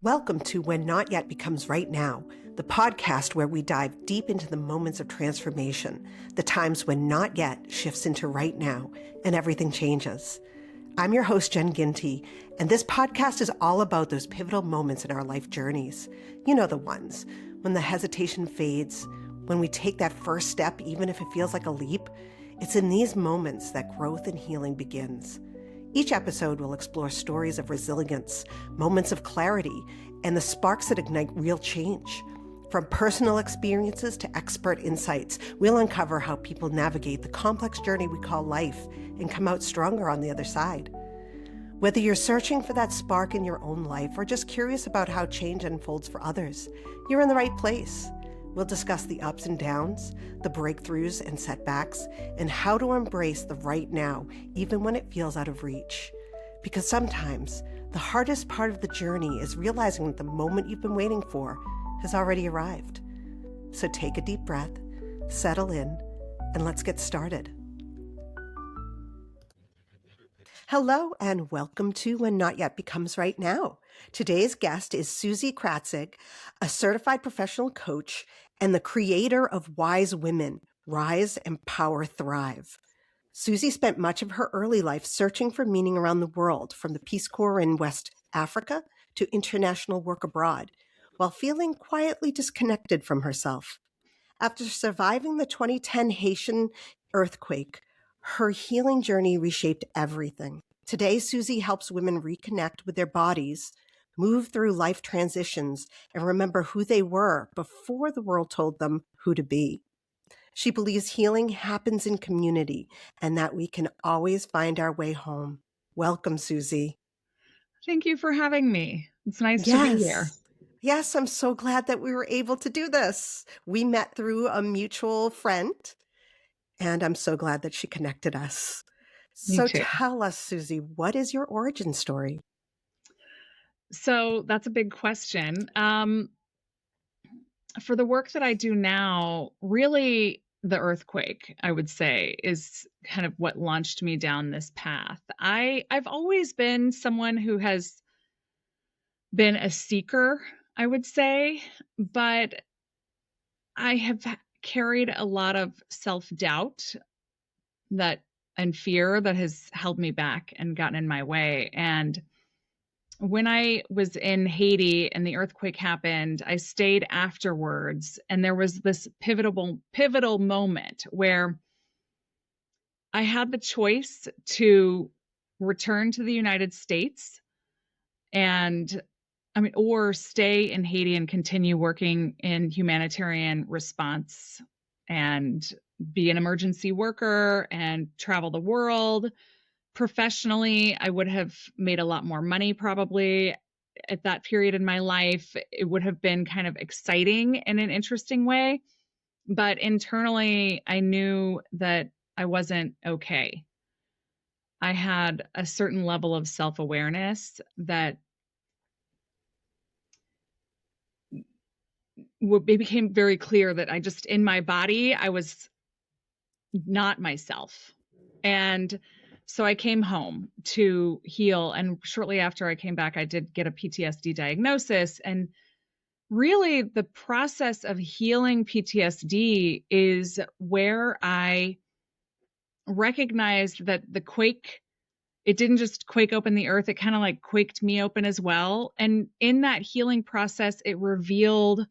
Welcome to When Not Yet Becomes Right Now, the podcast where we dive deep into the moments of transformation, the times when not yet shifts into right now and everything changes. I'm your host, Jen Ginty, and this podcast is all about those pivotal moments in our life journeys. You know the ones, when the hesitation fades, when we take that first step, even if it feels like a leap. It's in these moments that growth and healing begins. Each episode will explore stories of resilience, moments of clarity, and the sparks that ignite real change. From personal experiences to expert insights, we'll uncover how people navigate the complex journey we call life and come out stronger on the other side. Whether you're searching for that spark in your own life or just curious about how change unfolds for others, you're in the right place. We'll discuss the ups and downs, the breakthroughs and setbacks, and how to embrace the right now, even when it feels out of reach. Because sometimes the hardest part of the journey is realizing that the moment you've been waiting for has already arrived. So take a deep breath, settle in, and let's get started. Hello and welcome to When Not Yet Becomes Right Now. Today's guest is Suzy Kratzig, a certified professional coach and the creator of Wise Women, Rise, Empower, Thrive. Suzy spent much of her early life searching for meaning around the world, from the Peace Corps in West Africa to international work abroad, while feeling quietly disconnected from herself. After surviving the 2010 Haitian earthquake, her healing journey reshaped everything. Today, Suzy helps women reconnect with their bodies, move through life transitions, and remember who they were before the world told them who to be. She believes healing happens in community and that we can always find our way home. Welcome, Suzy. Thank you for having me. It's nice to be here. Yes, I'm so glad that we were able to do this. We met through a mutual friend, and I'm so glad that she connected us. So tell us, Suzy, what is your origin story? So that's a big question. For the work that I do now, really the earthquake, I would say, is kind of what launched me down this path. I've always been someone who has been a seeker, I would say, but I have carried a lot of self-doubt and fear that has held me back and gotten in my way. And when I was in Haiti and the earthquake happened, I stayed afterwards, and there was this pivotal moment where I had the choice to return to the United States or stay in Haiti and continue working in humanitarian response and be an emergency worker and travel the world. Professionally, I would have made a lot more money probably at that period in my life. It would have been kind of exciting in an interesting way. But internally, I knew that I wasn't okay. I had a certain level of self-awareness that it became very clear that in my body, I was not myself. And so I came home to heal. And shortly after I came back, I did get a PTSD diagnosis. And really, the process of healing PTSD is where I recognized that the quake, it didn't just quake open the earth, it kind of like quaked me open as well. And in that healing process, it revealed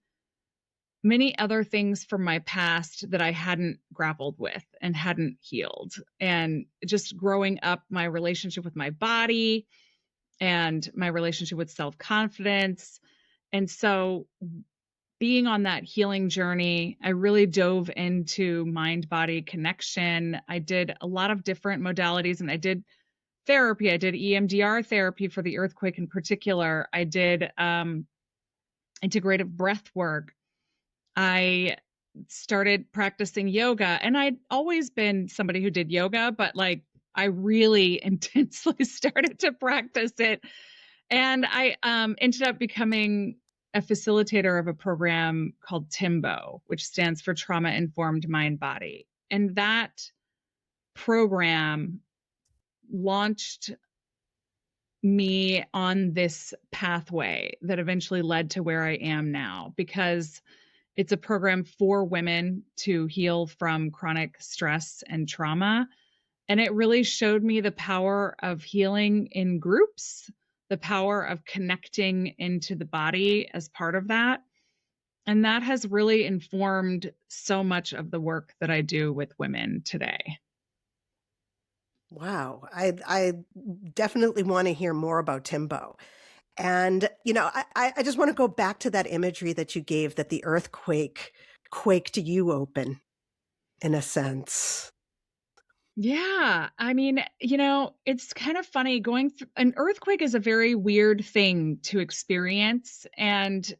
many other things from my past that I hadn't grappled with and hadn't healed. And just growing up, my relationship with my body and my relationship with self-confidence. And so being on that healing journey, I really dove into mind-body connection. I did a lot of different modalities, and I did therapy. I did EMDR therapy for the earthquake in particular. I did integrative breath work. I started practicing yoga, and I'd always been somebody who did yoga, but like I really intensely started to practice it. And I ended up becoming a facilitator of a program called TIMBo, which stands for Trauma Informed Mind Body. And that program launched me on this pathway that eventually led to where I am now, because it's a program for women to heal from chronic stress and trauma. And it really showed me the power of healing in groups, the power of connecting into the body as part of that. And that has really informed so much of the work that I do with women today. Wow. I definitely want to hear more about TIMBo. And, I just want to go back to that imagery that you gave, that the earthquake quaked you open, in a sense. Yeah. I mean, it's kind of funny going through an earthquake is a very weird thing to experience. And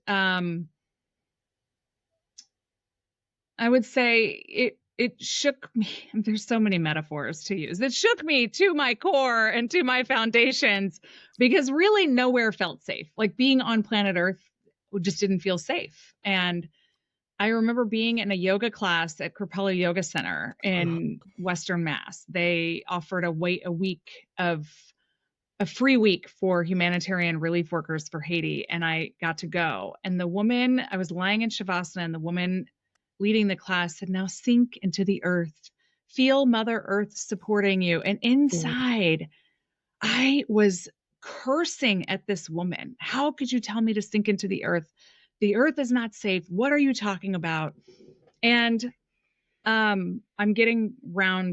I would say it shook me. There's so many metaphors to use. It shook me to my core and to my foundations, because really nowhere felt safe. Like being on planet Earth just didn't feel safe. And I remember being in a yoga class at Kripalu Yoga Center in Western Mass. They offered a free week for humanitarian relief workers for Haiti, and I got to go. And I was lying in Shavasana, and the woman leading the class said, "Now sink into the earth. Feel Mother Earth supporting you." And Mm. inside, I was cursing at this woman. How could you tell me to sink into the earth? The earth is not safe. What are you talking about? And I'm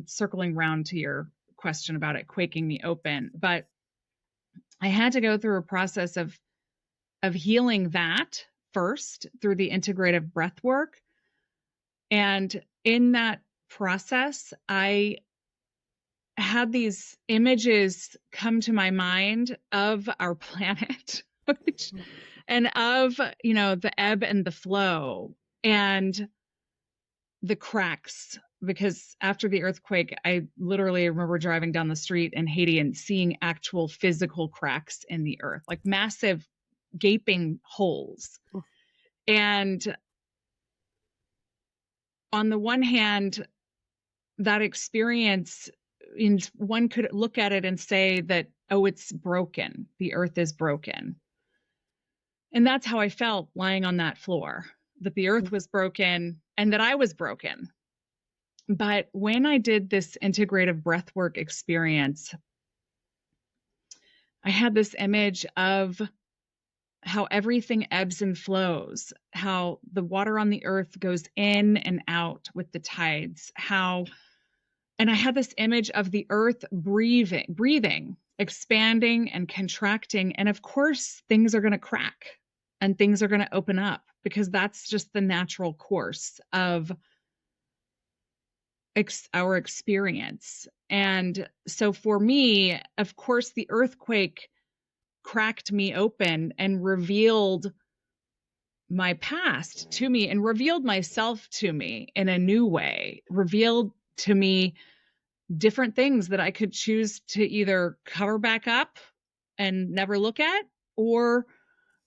circling round to your question about it quaking me open, but I had to go through a process of healing that first through the integrative breath work. And in that process, I had these images come to my mind of our planet, and of, the ebb and the flow and the cracks. Because after the earthquake, I literally remember driving down the street in Haiti and seeing actual physical cracks in the earth, like massive gaping holes. And on the one hand, that experience, one could look at it and say that, oh, it's broken. The earth is broken. And that's how I felt lying on that floor, that the earth was broken and that I was broken. But when I did this integrative breathwork experience, I had this image of how everything ebbs and flows, how the water on the earth goes in and out with the tides, and I had this image of the earth breathing, expanding and contracting. And of course, things are going to crack and things are going to open up, because that's just the natural course of our experience. And so for me, of course, the earthquake cracked me open and revealed my past to me and revealed myself to me in a new way, revealed to me different things that I could choose to either cover back up and never look at, or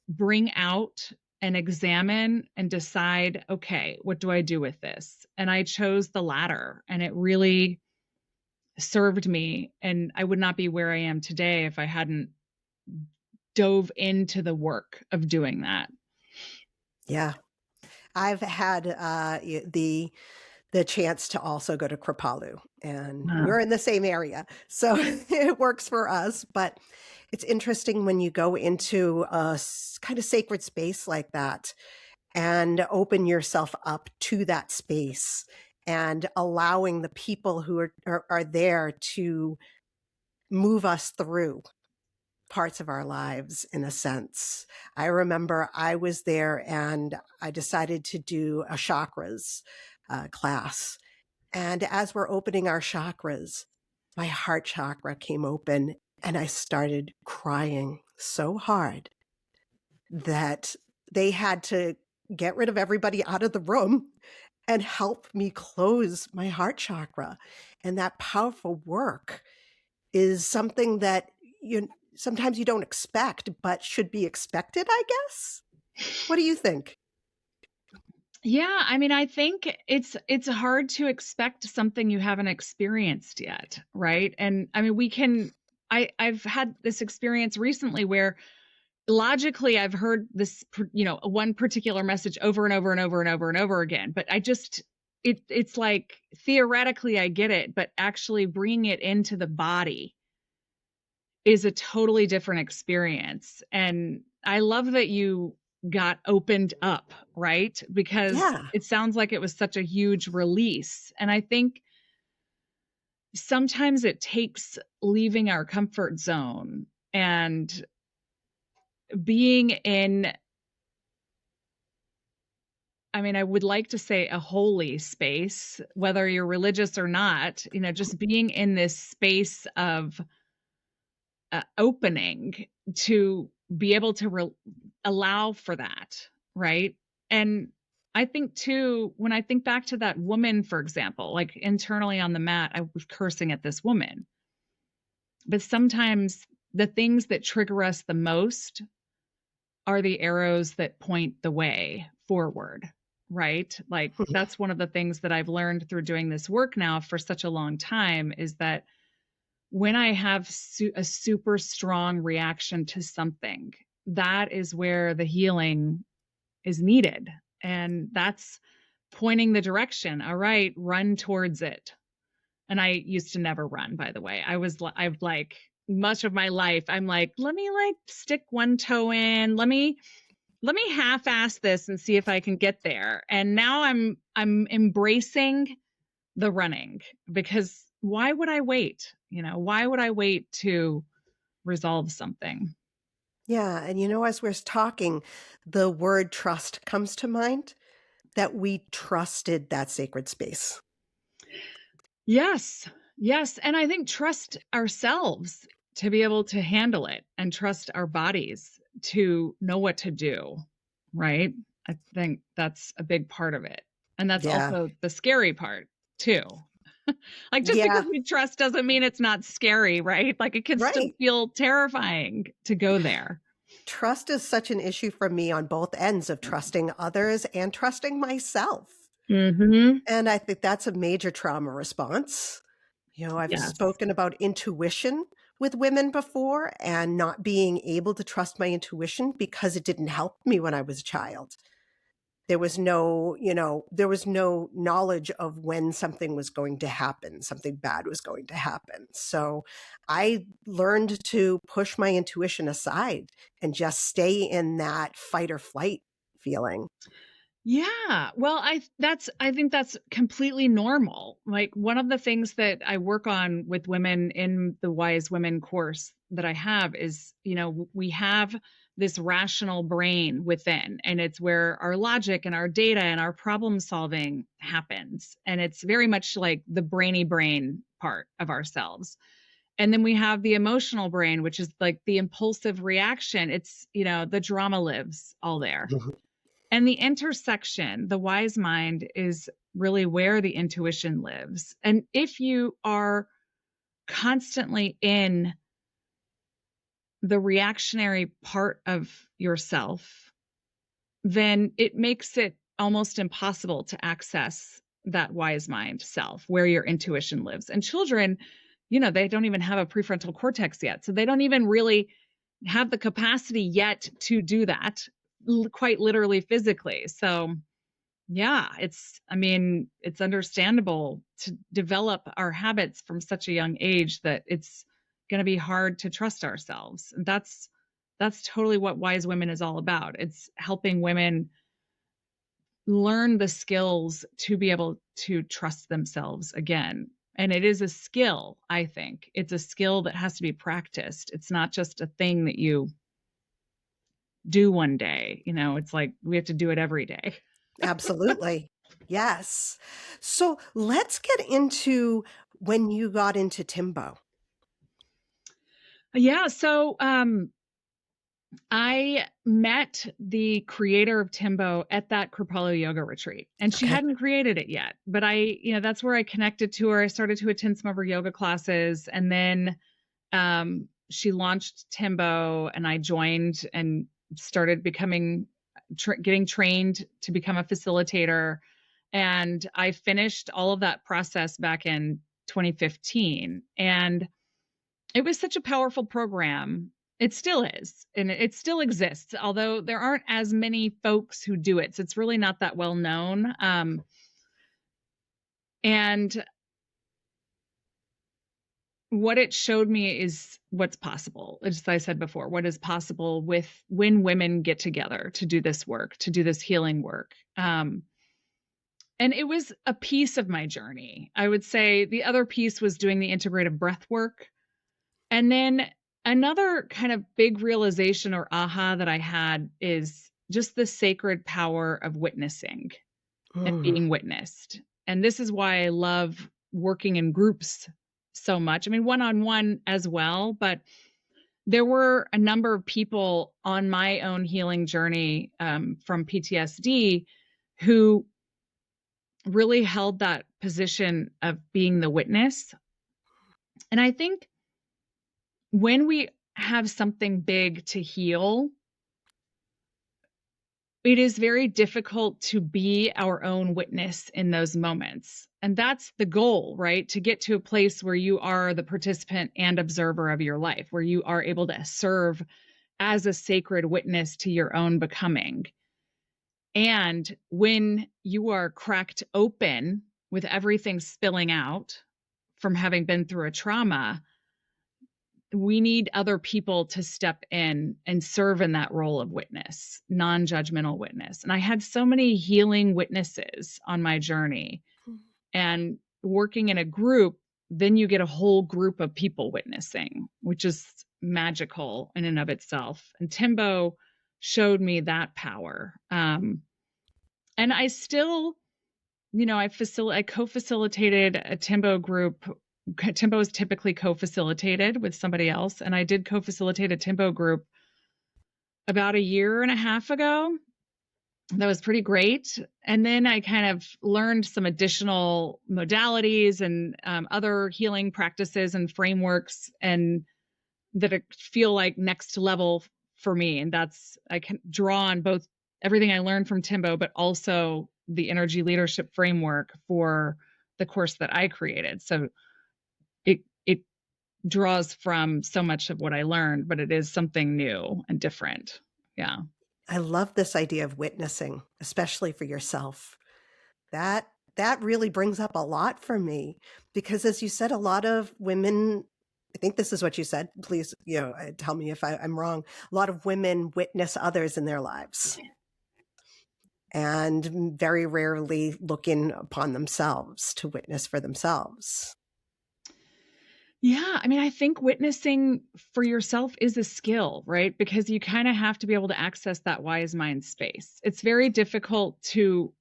bring out and examine and decide, okay, what do I do with this? And I chose the latter, and it really served me. And I would not be where I am today if I hadn't dove into the work of doing that. Yeah. I've had the chance to also go to Kripalu, and Wow. we're in the same area, so it works for us. But it's interesting when you go into a kind of sacred space like that and open yourself up to that space, and allowing the people who are there to move us through parts of our lives, in a sense. I remember I was there and I decided to do a chakras class. And as we're opening our chakras, my heart chakra came open and I started crying so hard that they had to get rid of everybody out of the room and help me close my heart chakra. And that powerful work is something that sometimes you don't expect, but should be expected, I guess. What do you think? Yeah, I mean, I think it's hard to expect something you haven't experienced yet, right? And I mean, I've had this experience recently where logically I've heard this, one particular message over and over and over and over and over again, but it's like theoretically I get it, but actually bringing it into the body is a totally different experience. And I love that you got opened up, right? Because Yeah. it sounds like it was such a huge release. And I think sometimes it takes leaving our comfort zone and being in, I would like to say a holy space, whether you're religious or not, just being in this space of opening to be able to allow for that, right? And I think too, when I think back to that woman, for example, like internally on the mat, I was cursing at this woman. But sometimes the things that trigger us the most are the arrows that point the way forward, right? Like that's one of the things that I've learned through doing this work now for such a long time is that when I have a super strong reaction to something, that is where the healing is needed. And that's pointing the direction. All right, run towards it. And I used to never run, by the way. I've like much of my life, I'm like, let me like stick one toe in. Let me half-ass this and see if I can get there. And now I'm embracing the running, because why would I wait? Why would I wait to resolve something? Yeah. And as we're talking, the word trust comes to mind, that we trusted that sacred space. Yes. Yes. And I think trust ourselves to be able to handle it and trust our bodies to know what to do. Right. I think that's a big part of it. And that's Yeah. also the scary part too. Like just because Yeah. we trust doesn't mean it's not scary, right? Like it can still Right. feel terrifying to go there. Trust is such an issue for me on both ends of trusting others and trusting myself. Mm-hmm. And I think that's a major trauma response. I've Yes. spoken about intuition with women before and not being able to trust my intuition because it didn't help me when I was a child. There was there was no knowledge of when something was going to happen, something bad was going to happen. So I learned to push my intuition aside and just stay in that fight or flight feeling. Yeah. Well, I think that's completely normal. Like one of the things that I work on with women in the Wise Women course that I have is, we have this rational brain within, and it's where our logic and our data and our problem solving happens. And it's very much like the brainy brain part of ourselves. And then we have the emotional brain, which is like the impulsive reaction. It's, the drama lives all there. And the intersection, the wise mind, is really where the intuition lives. And if you are constantly in the reactionary part of yourself, then it makes it almost impossible to access that wise mind self where your intuition lives. And children, they don't even have a prefrontal cortex yet. So they don't even really have the capacity yet to do that, quite literally physically. So yeah, it's understandable to develop our habits from such a young age that it's going to be hard to trust ourselves. And that's totally what Wise Women is all about. It's helping women learn the skills to be able to trust themselves again. And it is a skill, I think. It's a skill that has to be practiced. It's not just a thing that you do one day. It's like we have to do it every day. Absolutely. Yes. So let's get into when you got into TIMBo. Yeah. So I met the creator of TIMBo at that Kripalu yoga retreat, and she Okay. hadn't created it yet. But that's where I connected to her. I started to attend some of her yoga classes, and then she launched TIMBo, and I joined and started becoming getting trained to become a facilitator. And I finished all of that process back in 2015. And it was such a powerful program. It still is, and it still exists, although there aren't as many folks who do it. So it's really not that well known. And what it showed me is what's possible. As I said before, what is possible with when women get together to do this work, to do this healing work. And it was a piece of my journey. I would say the other piece was doing the integrative breath work. And then another kind of big realization or aha that I had is just the sacred power of witnessing and being witnessed. And this is why I love working in groups so much. I mean, one-on-one as well, but there were a number of people on my own healing journey from PTSD who really held that position of being the witness. And I think when we have something big to heal, it is very difficult to be our own witness in those moments. And that's the goal, right? To get to a place where you are the participant and observer of your life, where you are able to serve as a sacred witness to your own becoming. And when you are cracked open with everything spilling out from having been through a trauma, we need other people to step in and serve in that role of witness, non-judgmental witness. And I had so many healing witnesses on my journey. And working in a group, then you get a whole group of people witnessing, which is magical in and of itself. And TIMBo showed me that power. And I still, I co-facilitated a TIMBo group. TIMBo is typically co-facilitated with somebody else. And I did co-facilitate a TIMBo group about a year and a half ago. That was pretty great. And then I kind of learned some additional modalities and other healing practices and frameworks, and that feel like next level for me. And I can draw on both everything I learned from TIMBo, but also the energy leadership framework for the course that I created. So it draws from so much of what I learned, but it is something new and different. Yeah. I love this idea of witnessing, especially for yourself. That really brings up a lot for me, because as you said, a lot of women, I think this is what you said, please, tell me if I'm wrong. A lot of women witness others in their lives and very rarely look in upon themselves to witness for themselves. Yeah. I mean, I think witnessing for yourself is a skill, right? Because you kind of have to be able to access that wise mind space. It's very difficult to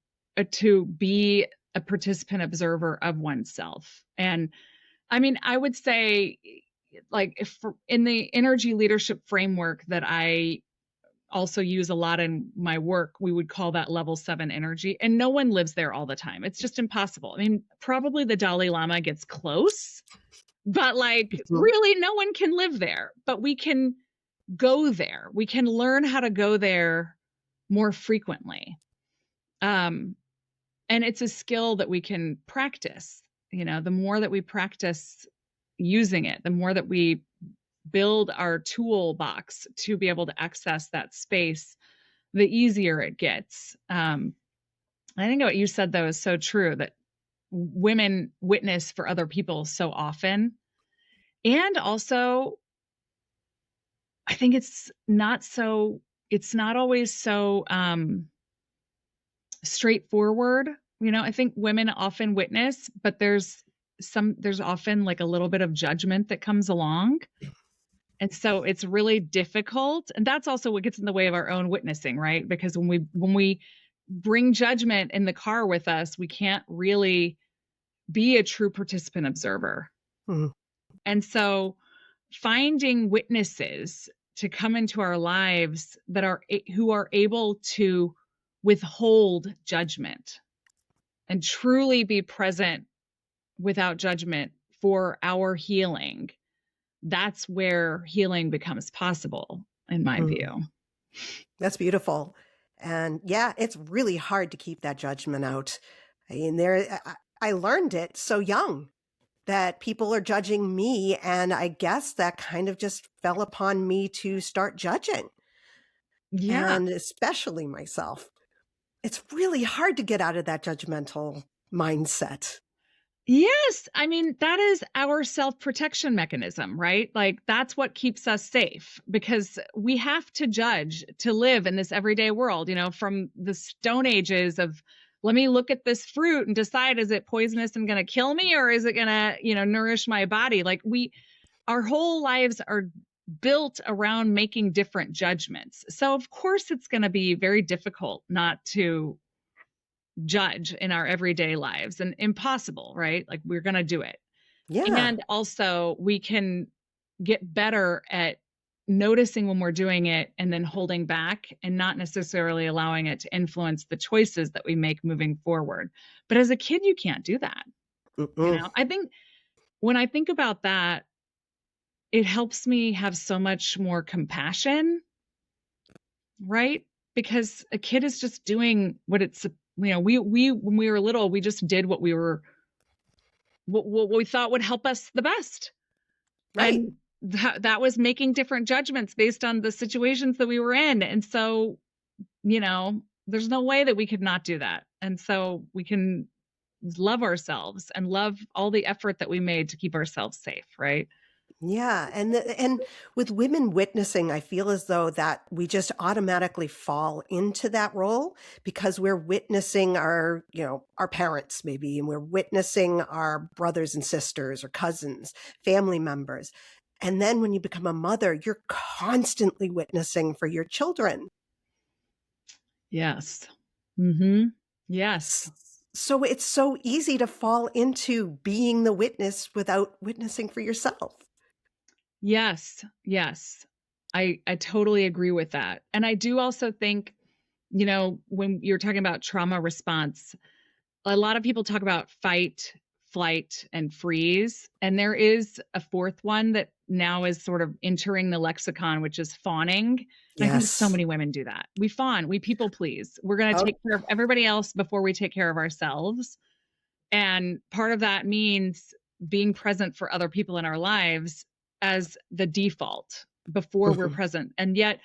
be a participant observer of oneself. And I mean, I would say, like, in the energy leadership framework that I also use a lot in my work, we would call that level 7 energy. And no one lives there all the time. It's just impossible. I mean, probably the Dalai Lama gets close, but really no one can live there. But we can go there. We can learn how to go there more frequently. And it's a skill that we can practice. The more that we practice using it, the more that we build our toolbox to be able to access that space, the easier it gets. I think what you said, though, is so true, that women witness for other people so often. And also, I think it's not always so straightforward. I think women often witness, but there's often like a little bit of judgment that comes along. And so it's really difficult. And that's also what gets in the way of our own witnessing, right? Because when we bring judgment in the car with us, we can't really be a true participant observer. Mm-hmm. And so finding witnesses to come into our lives who are able to withhold judgment and truly be present without judgment for our healing, that's where healing becomes possible, in my view. That's beautiful. And yeah, it's really hard to keep that judgment out. I mean, I learned it so young. that people are judging me. And I guess that kind of just fell upon me to start judging, Yeah. and especially myself. It's really hard to get out of that judgmental mindset. Yes. I mean, that is our self-protection mechanism, right? Like that's what keeps us safe because we have to judge to live in this everyday world, from the stone ages of let me look at this fruit and decide is it poisonous and going to kill me or is it going to, nourish my body? Like our whole lives are built around making different judgments. So of course it's going to be very difficult not to judge in our everyday lives and impossible, right? Like we're going to do it. Yeah. And also we can get better at noticing when we're doing it and then holding back and not necessarily allowing it to influence the choices that we make moving forward. But as a kid, you can't do that. Mm-mm. I think when I think about that, it helps me have so much more compassion, right? Because a kid is just doing what it's, we when we were little, we just did what we thought would help us the best. Right. And that was making different judgments based on the situations that we were in. And so, there's no way that we could not do that. And so we can love ourselves and love all the effort that we made to keep ourselves safe, right? Yeah, and with women witnessing, I feel as though that we just automatically fall into that role because we're witnessing our parents maybe, and we're witnessing our brothers and sisters or cousins, family members. And then when you become a mother, you're constantly witnessing for your children. Yes. Mm-hmm. Yes. So it's so easy to fall into being the witness without witnessing for yourself. Yes. Yes. I totally agree with that. And I do also think, when you're talking about trauma response, a lot of people talk about fight, flight, and freeze. And there is a fourth one that now is sort of entering the lexicon, which is fawning. And I think so Yes. many women do that. We fawn, we people please. We're going to Oh, take care of everybody else before we take care of ourselves. And part of that means being present for other people in our lives as the default before we're mhm. present. And yet,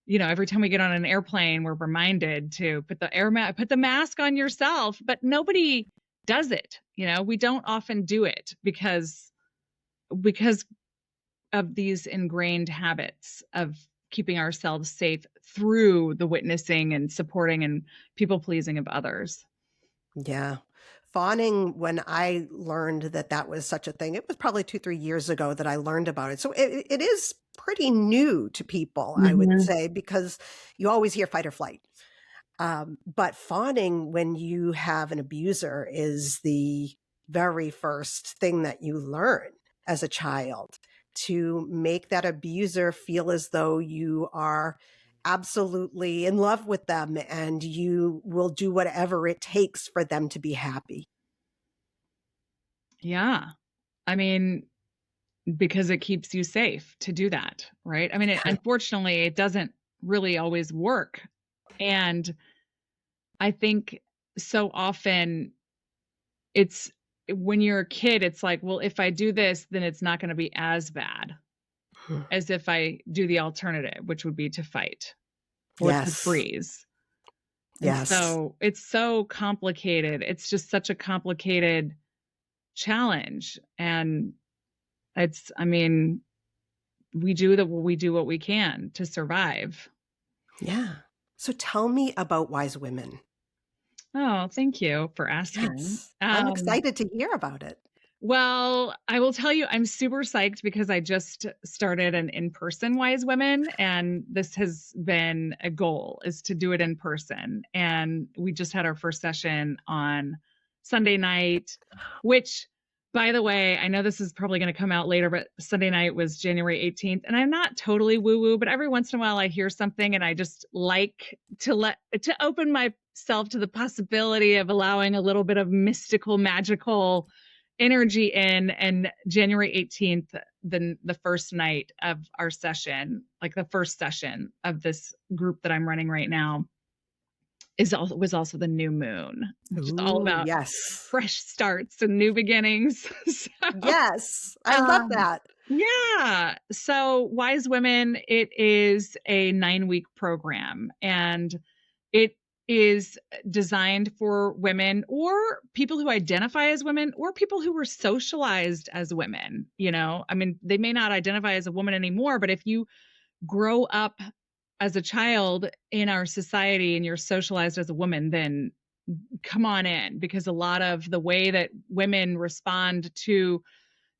every time we get on an airplane, we're reminded to put the mask on yourself, but nobody does it. We don't often do it because of these ingrained habits of keeping ourselves safe through the witnessing and supporting and people pleasing of others. Yeah. Fawning, when I learned that that was such a thing, it was probably 2, 3 years ago that I learned about it. So it is pretty new to people, I would Mhm. say, because you always hear fight or flight. But fawning when you have an abuser is the very first thing that you learn as a child, to make that abuser feel as though you are absolutely in love with them and you will do whatever it takes for them to be happy. Yeah. I mean, because it keeps you safe to do that, right? I mean, unfortunately, it doesn't really always work. And I think so often it's when you're a kid, it's like, well, if I do this, then it's not going to be as bad as if I do the alternative, which would be to fight or to Yes. freeze. And Yes. so it's so complicated. It's just such a complicated challenge. And I mean, we do what we can to survive. Yeah. So tell me about Wise Women. Oh, thank you for asking. Yes. I'm excited to hear about it. Well, I will tell you, I'm super psyched because I just started an in-person Wise Women, and this has been a goal is to do it in person. And we just had our first session on Sunday night, which, by the way, I know this is probably going to come out later, but Sunday night was January 18th. And I'm not totally woo-woo, but every once in a while I hear something and I just like to open myself to the possibility of allowing a little bit of mystical, magical energy in. And January 18th, the first night of our session, like the first session of this group that I'm running right now, was also the new moon, which is all Ooh, about yes. fresh starts and new beginnings. So, Yes. I love um, that. yeah. So Wise Women, it is a 9-week program, and it is designed for women or people who identify as women or people who were socialized as women. I mean, they may not identify as a woman anymore, but if you grow up as a child in our society and you're socialized as a woman, then come on in, because a lot of the way that women respond to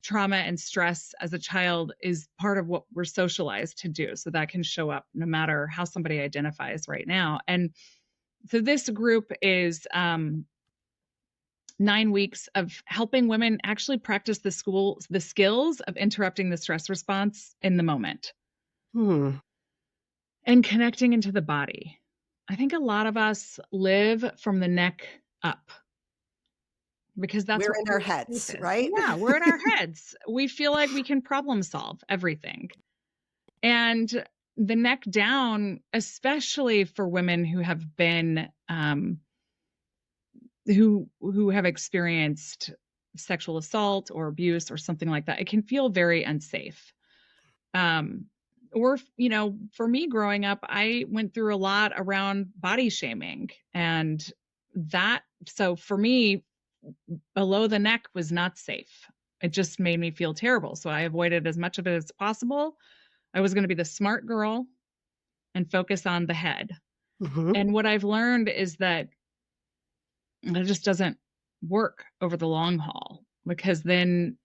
trauma and stress as a child is part of what we're socialized to do. So that can show up no matter how somebody identifies right now. And so this group is 9 weeks of helping women actually practice the skills of interrupting the stress response in the moment Hmm. and connecting into the body. I think a lot of us live from the neck up because that's We're what in our feels heads, safest. right? Yeah, we're in our heads. We feel like we can problem solve everything. And the neck down, especially for women who have been who have experienced sexual assault or abuse or something like that, it can feel very unsafe. Or for me growing up, I went through a lot around body shaming, and so for me, below the neck was not safe. It just made me feel terrible, so I avoided as much of it as possible. I was going to be the smart girl and focus on the head. Hmm. And what I've learned is that it just doesn't work over the long haul, because then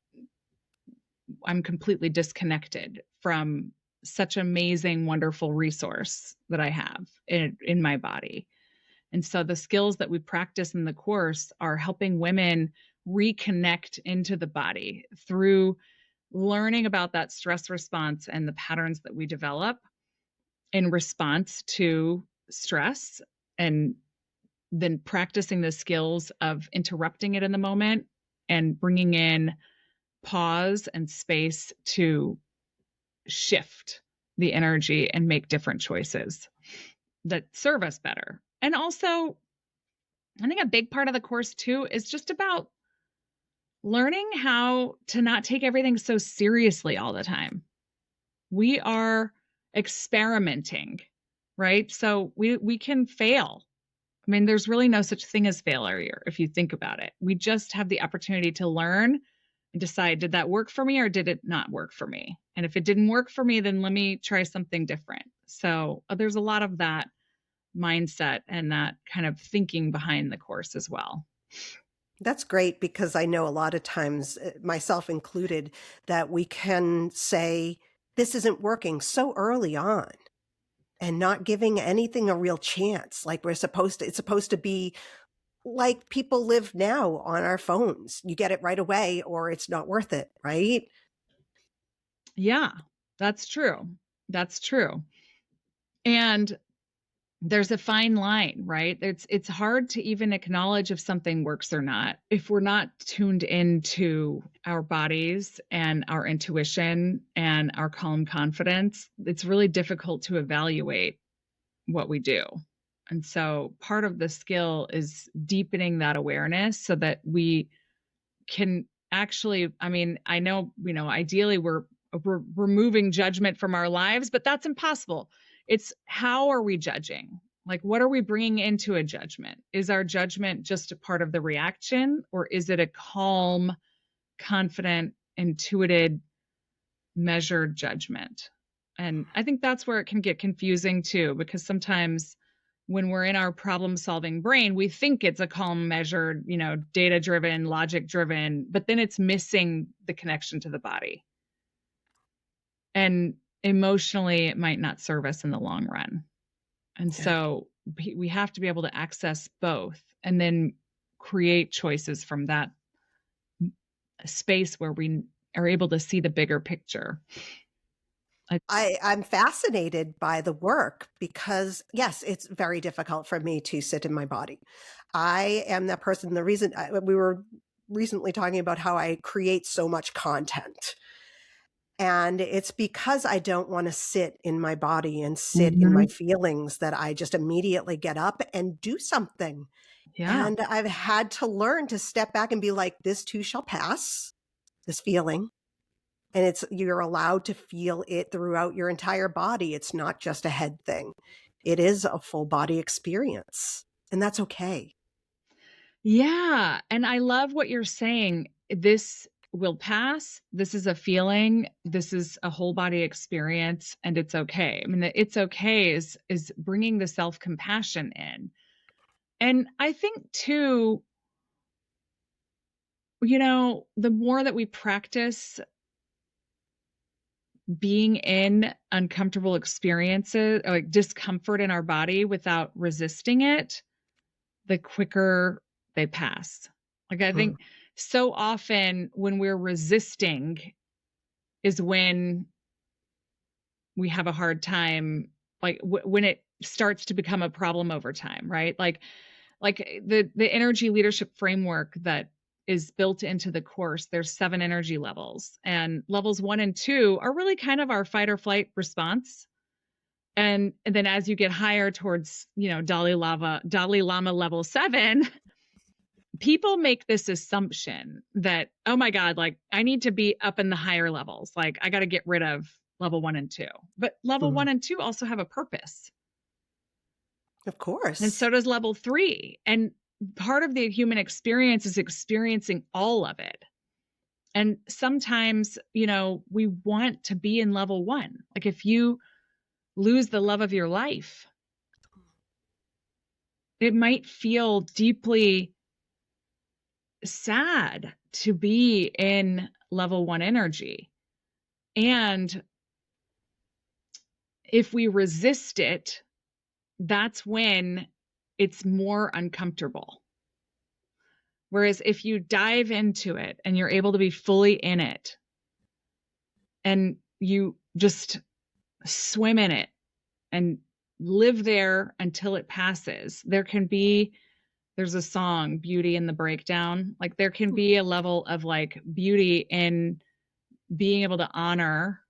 I'm completely disconnected from such amazing, wonderful resource that I have in my body. And so the skills that we practice in the course are helping women reconnect into the body through learning about that stress response and the patterns that we develop in response to stress, and then practicing the skills of interrupting it in the moment and bringing in pause and space to shift the energy and make different choices that serve us better. And also, I think a big part of the course too is just about learning how to not take everything so seriously all the time. We are experimenting, right? So we can fail. I mean, there's really no such thing as failure if you think about it. We just have the opportunity to learn and decide, did that work for me or did it not work for me? And if it didn't work for me, then let me try something different. So there's a lot of that mindset and that kind of thinking behind the course as well. That's great, because I know a lot of times, myself included, that we can say, this isn't working so early on and not giving anything a real chance. Like it's supposed to be like people live now on our phones. You get it right away or it's not worth it, right? Yeah, that's true. That's true. And there's a fine line, right? It's hard to even acknowledge if something works or not if we're not tuned into our bodies and our intuition and our calm confidence. It's really difficult to evaluate what we do. And so part of the skill is deepening that awareness so that we can actually, I mean, I know, ideally we're removing judgment from our lives, but that's impossible. It's how are we judging? Like, what are we bringing into a judgment? Is our judgment just a part of the reaction, or is it a calm, confident, intuitive, measured judgment? And I think that's where it can get confusing too, because sometimes when we're in our problem solving brain, we think it's a calm, measured, data driven, logic driven, but then it's missing the connection to the body. And emotionally, it might not serve us in the long run. And Yeah. so we have to be able to access both and then create choices from that space where we are able to see the bigger picture. I'm fascinated by the work because, yes, it's very difficult for me to sit in my body. I am that person. The reason we were recently talking about how I create so much content. And it's because I don't want to sit in my body and sit in my Mhm. feelings that I just immediately get up and do something. Yeah. And I've had to learn to step back and be like, this too shall pass, this feeling. And you're allowed to feel it throughout your entire body. It's not just a head thing. It is a full body experience. And that's okay. Yeah. And I love what you're saying. This will pass. This is a feeling. This is a whole body experience, and it's okay. I mean, the it's okay is bringing the self-compassion in. And I think too, the more that we practice being in uncomfortable experiences, or like discomfort in our body without resisting it, the quicker they pass. Like, I Hmm. think so often when we're resisting is when we have a hard time, like when it starts to become a problem over time, right? Like the energy leadership framework that is built into the course, there's 7 energy levels, and levels 1 and 2 are really kind of our fight or flight response. And then as you get higher towards, Dalai Lama level 7, people make this assumption that, oh my God, like I need to be up in the higher levels. Like I got to get rid of level 1 and 2. But level Hmm. 1 and 2 also have a purpose. Of And course. so does level 3. And part of the human experience is experiencing all of it. And sometimes, we want to be in level 1. Like if you lose the love of your life, it might feel deeply sad to be in level 1 energy. And if we resist it, that's when it's more uncomfortable. Whereas if you dive into it and you're able to be fully in it and you just swim in it and live there until it passes, there's a song, Beauty in the Breakdown. Like there can be a level of like beauty in being able to honor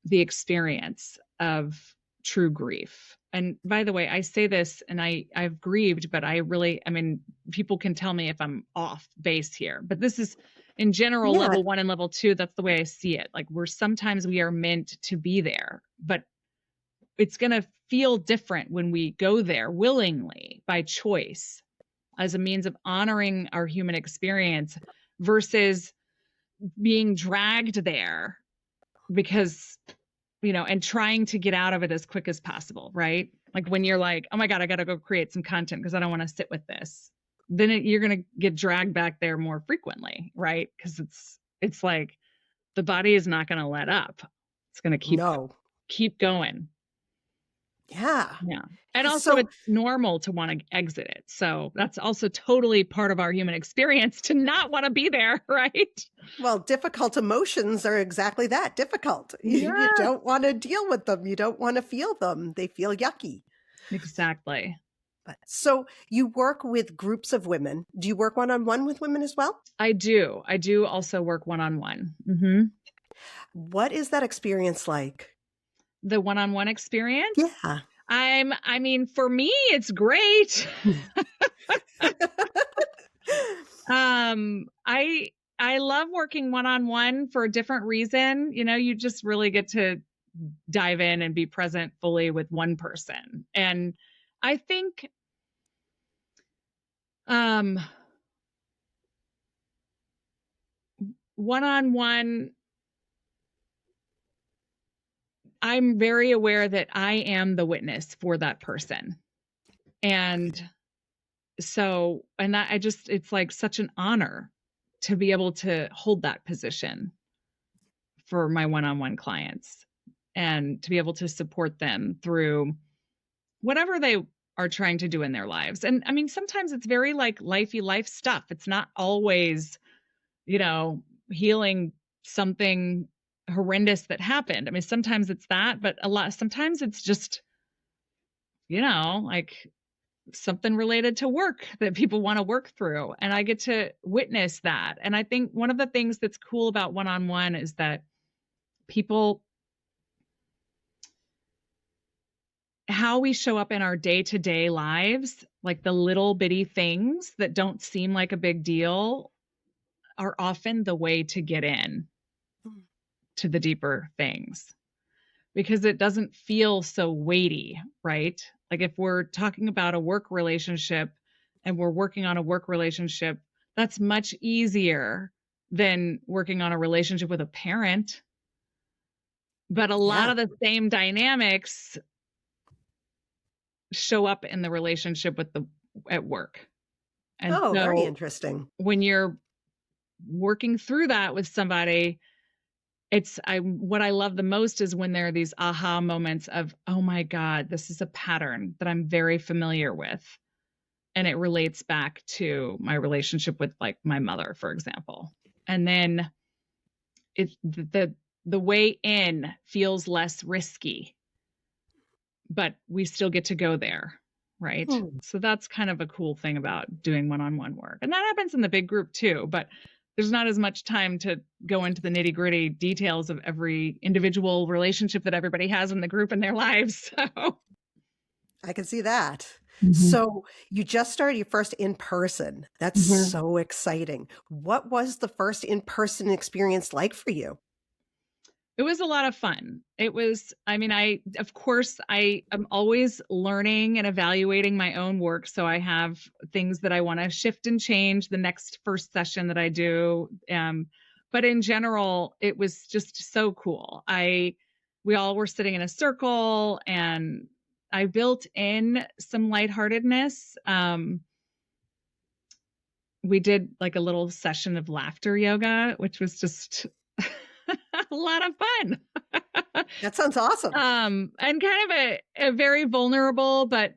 the experience of true grief. And by the way, I say this and I've grieved, but I mean, people can tell me if I'm off base here, but this is in general Yeah. level 1 and level 2. That's the way I see it. Like sometimes we are meant to be there, but it's going to feel different when we go there willingly by choice as a means of honoring our human experience versus being dragged there because and trying to get out of it as quick as possible, right? Like when you're like, oh my God, I got to go create some content because I don't want to sit with this. Then you're going to get dragged back there more frequently, right? Because it's like the body is not going to let up. It's going to No. keep going. Yeah. Yeah. And also So, it's normal to want to exit it. So that's also totally part of our human experience to not want to be there, right? well, difficult emotions are exactly that, difficult. You Yeah, don't want to deal with them. You don't want to feel them. They feel yucky. exactly. But so you work with groups of women. Do you work one-on-one with women as well? I do. I do also work one-on-one. Mm-hmm. What is that experience like? The one-on-one experience. Yeah. I mean, for me, it's great. I love working one-on-one for a different reason. You just really get to dive in and be present fully with one person. And I think um one-on-one, I'm very aware that I am the witness for that person. And so, and that it's like such an honor to be able to hold that position for my one-on-one clients and to be able to support them through whatever they are trying to do in their lives. And I mean, sometimes it's very like lifey life stuff. It's not always, healing something horrendous that happened. I mean, sometimes it's that, but sometimes it's just, like something related to work that people want to work through. And I get to witness that. And I think one of the things that's cool about one-on-one is that people, how we show up in our day-to-day lives, like the little bitty things that don't seem like a big deal, are often the way to get in to the deeper things, because it doesn't feel so weighty, right? Like if we're talking about a work relationship and we're working on a work relationship, that's much easier than working on a relationship with a parent. But a lot Yeah. of the same dynamics show up in the relationship at work. And Oh, very so interesting. when you're working through that with somebody, what I love the most is when there are these aha moments of, oh my God, this is a pattern that I'm very familiar with. And it relates back to my relationship with like my mother, for example. And then the way in feels less risky, but we still get to go there, right? So that's kind of a cool thing about doing one-on-one work. And that happens in the big group too, but there's not as much time to go into the nitty-gritty details of every individual relationship that everybody has in the group in their lives. So I can see that. So you just started your first in-person. That's so exciting. What was the first in-person experience like for you? it was a lot of fun. It was, I mean, of course, I am always learning and evaluating my own work. So I have things that I want to shift and change the next first session that I do. But in general, it was just so cool. We all were sitting in a circle and I built in some lightheartedness. We did like a little session of laughter yoga, which was just a lot of fun. That sounds awesome. And kind of a very vulnerable but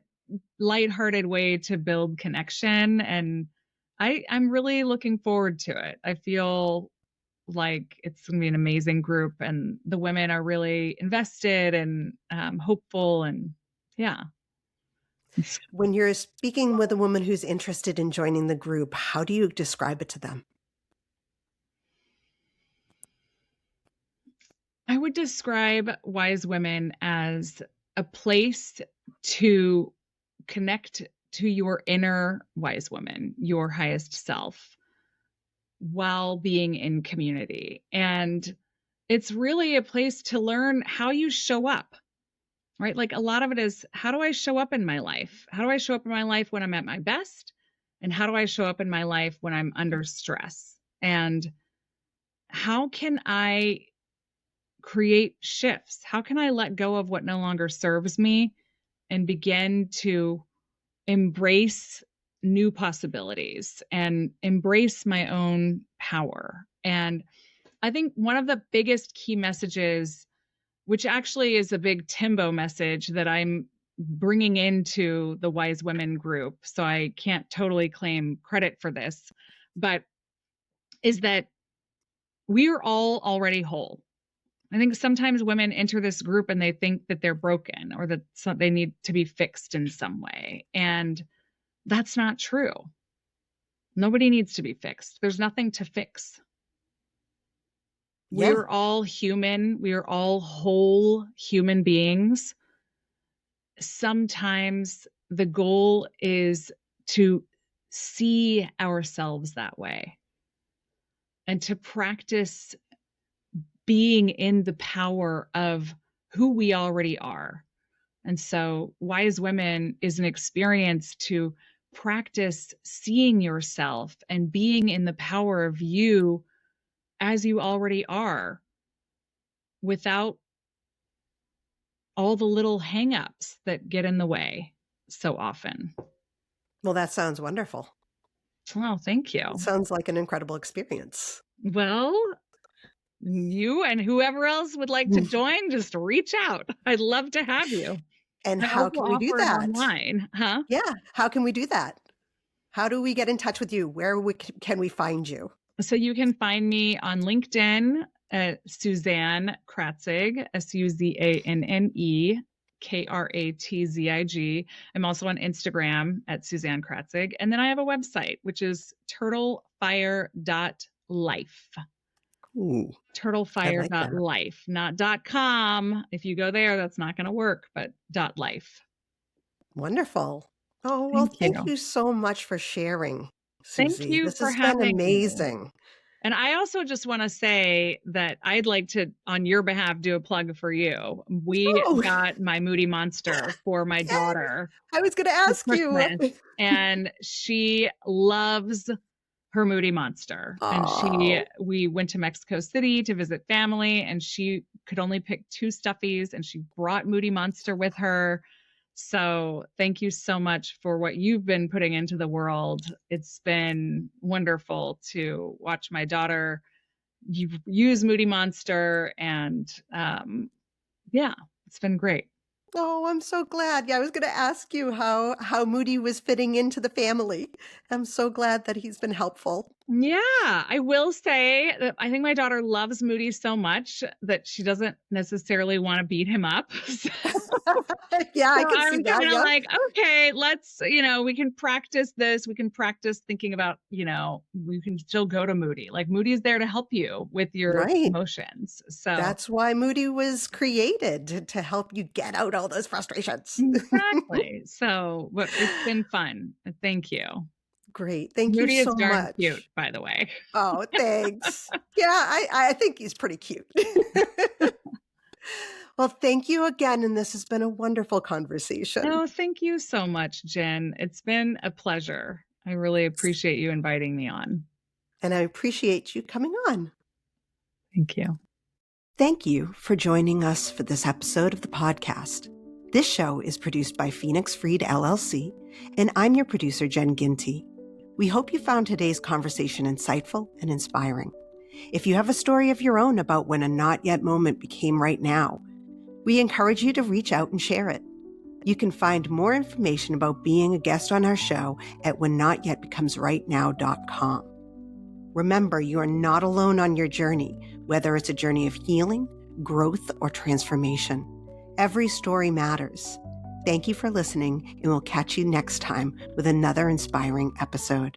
lighthearted way to build connection. And I'm really looking forward to it. I feel like it's going to be an amazing group, and the women are really invested and hopeful. And yeah. When you're speaking with a woman who's interested in joining the group, how do you describe it to them? I would describe Wise Women as a place to connect to your inner wise woman, your highest self, while being in community. And it's really a place to learn how you show up, right? Like a lot of it is, how do I show up in my life? How do I show up in my life when I'm at my best? And how do I show up in my life when I'm under stress? And how can I create shifts? How can I let go of what no longer serves me and begin to embrace new possibilities and embrace my own power? And I think one of the biggest key messages, which actually is a big TIMBo message that I'm bringing into the Wise Women group, so I can't totally claim credit for this, but is that we are all already whole. I think sometimes women enter this group and they think that they're broken or that they need to be fixed in some way. And that's not true. Nobody needs to be fixed. There's nothing to fix. Yeah. We're all human. We are all whole human beings. Sometimes the goal is to see ourselves that way and to practice being in the power of who we already are. And so Wise Women is an experience to practice seeing yourself and being in the power of you as you already are, without all the little hangups that get in the way so often. Well, that sounds wonderful. Oh, thank you. It sounds like an incredible experience. Well, you and whoever else would like to join, just reach out. I'd love to have you. And I how also can we do offer it that? online, huh? Yeah. How can we do that? How do we get in touch with you? Where can we find you? So you can find me on LinkedIn at Suzanne Kratzig, SUZANNE KRATZIG. I'm also on Instagram at Suzanne Kratzig. And then I have a website, which is turtlefire.life. Ooh, I like that. Turtlefire.life, not .com. If you go there, that's not going to work, but .life. Wonderful. Oh, well, Thank thank you. you so much for sharing, Thank Suzy. you This for has been having me. amazing. And I also just want to say that I'd like to, on your behalf, do a plug for you. We Oh, got my Moody Monster for my yay. daughter I was going to for ask you. Christmas, and she loves her Moody Monster. And Oh, we went to Mexico City to visit family, and she could only pick 2 stuffies, and she brought Moody Monster with her. So thank you so much for what you've been putting into the world. It's been wonderful to watch my daughter use Moody Monster, and yeah, it's been great. oh, I'm so glad. Yeah, I was going to ask you how Moody was fitting into the family. I'm so glad that he's been helpful. Yeah, I will say that I think my daughter loves Moody so much that she doesn't necessarily want to beat him up. Yeah, I So can see I'm kind that. of Yep. like, okay, let's, we can practice this. We can practice thinking about, we can still go to Moody. Like Moody is there to help you with your Right. emotions. So That's why Moody was created to help you get out all those frustrations. exactly. So, but it's been fun. Thank you. Great. Thank you Moody is so darn cute, much. by the way. Oh, thanks. Yeah, I think he's pretty cute. Well, thank you again. And this has been a wonderful conversation. No, thank you so much, Jen. It's been a pleasure. I really appreciate you inviting me on. And I appreciate you coming on. Thank you. Thank you for joining us for this episode of the podcast. This show is produced by Phoenix Freed LLC, and I'm your producer, Jen Ginty. We hope you found today's conversation insightful and inspiring. If you have a story of your own about when a not yet moment became right now, we encourage you to reach out and share it. You can find more information about being a guest on our show at whennotYetBecomesRightNow.com. Remember, you are not alone on your journey, whether it's a journey of healing, growth, or transformation. Every story matters. Thank you for listening, and we'll catch you next time with another inspiring episode.